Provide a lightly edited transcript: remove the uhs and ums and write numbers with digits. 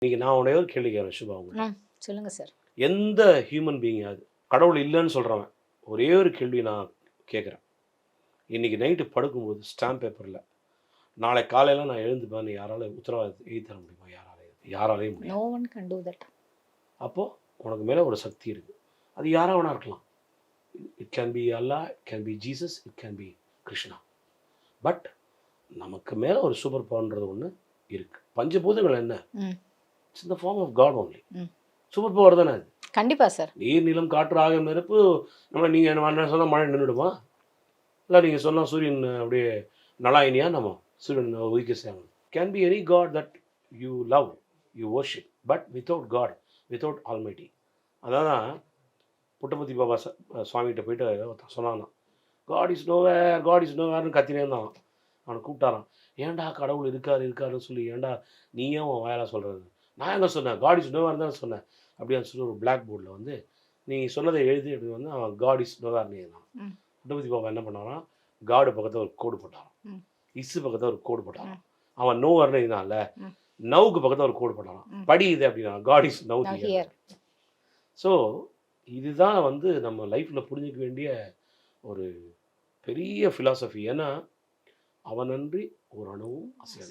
இன்னைக்கு நான் உடைய ஒரு கேள்வி கேட்குறேன் சுபா உங்கள்கிட்ட. சொல்லுங்க சார். எந்த ஹியூமன் பீயிங் அது கடவுள் இல்லைன்னு சொல்கிறவன் ஒரே ஒரு கேள்வி நான் கேட்குறேன். இன்னைக்கு நைட்டு படுக்கும்போது ஸ்டாம்ப் பேப்பரில் நாளை காலையில் நான் எழுந்துப்பேன்னு யாரால உத்தரவாதம் எழுதி தர முடியுமா? யாராலையும் நோ முடியாது. One can to that. அப்போது உனக்கு மேலே ஒரு சக்தி இருக்குது. அது யாராக வேணா இருக்கலாம். It can be Allah, it can be Jesus, it can be Krishna. But நமக்கு மேலே ஒரு சூப்பர் பவர்ன்றது ஒன்று இருக்குது. பஞ்சபூதங்கள் என்ன? It's in the form of God only. Super power தானே அது. கண்டிப்பா சார். நீர், நிலம், காற்று, ஆகாயம், நெருப்பு. நம்ம நீங்கள் என்ன சொன்னால் மழை நின்றுடுமா? இல்லை நீங்கள் சொன்னால் சூரியன் அப்படியே நலாயினியா நம்ம சூரியன் உதிக்க செய்யணும். Can be any god that you love, you worship, but without God, without almighty. அதான் புட்டபர்த்தி பாபா சுவாமிகிட்ட போயிட்டு ஒருத்தன் சொன்னான், God is nowhere, God is நோவேர்னு கத்தினே இருந்தான். அவனை கூப்பிட்டாரான். ஏன்டா கடவுள் இருக்காருன்னு சொல்லி ஏன்டா நீ ஏன் உன் வாயால சொல்கிறது? நான் எங்கே சொன்னேன்? காட் இஸ் நோவேர் தான் சொன்னேன். அப்படின்னு சொல்லி ஒரு பிளாக் போர்டில் வந்து நீ சொன்னதை எழுதி அப்படி வந்து அவன் காட் இஸ் நோவேர்னு எழுதினான். புட்டபர்த்தி பாபா என்ன பண்ணாரான்? காடு பக்கத்தில் ஒரு கோடு போட்டாரான், இஸ்ஸு பக்கத்தில் ஒரு கோடு போட்டாரான். அவன் நோவர்னு எழுதினான்ல, நவுக்கு பக்கத்தில் ஒரு கோடு போட்டாரான். படி இது அப்படின்னா God is now here. So இதுதான் வந்து நம்ம லைஃப்பில் புரிஞ்சிக்க வேண்டிய ஒரு பெரிய ஃபிலாசபி. ஏன்னா அவனன்றி ஒரு அணுவும் அசையாது.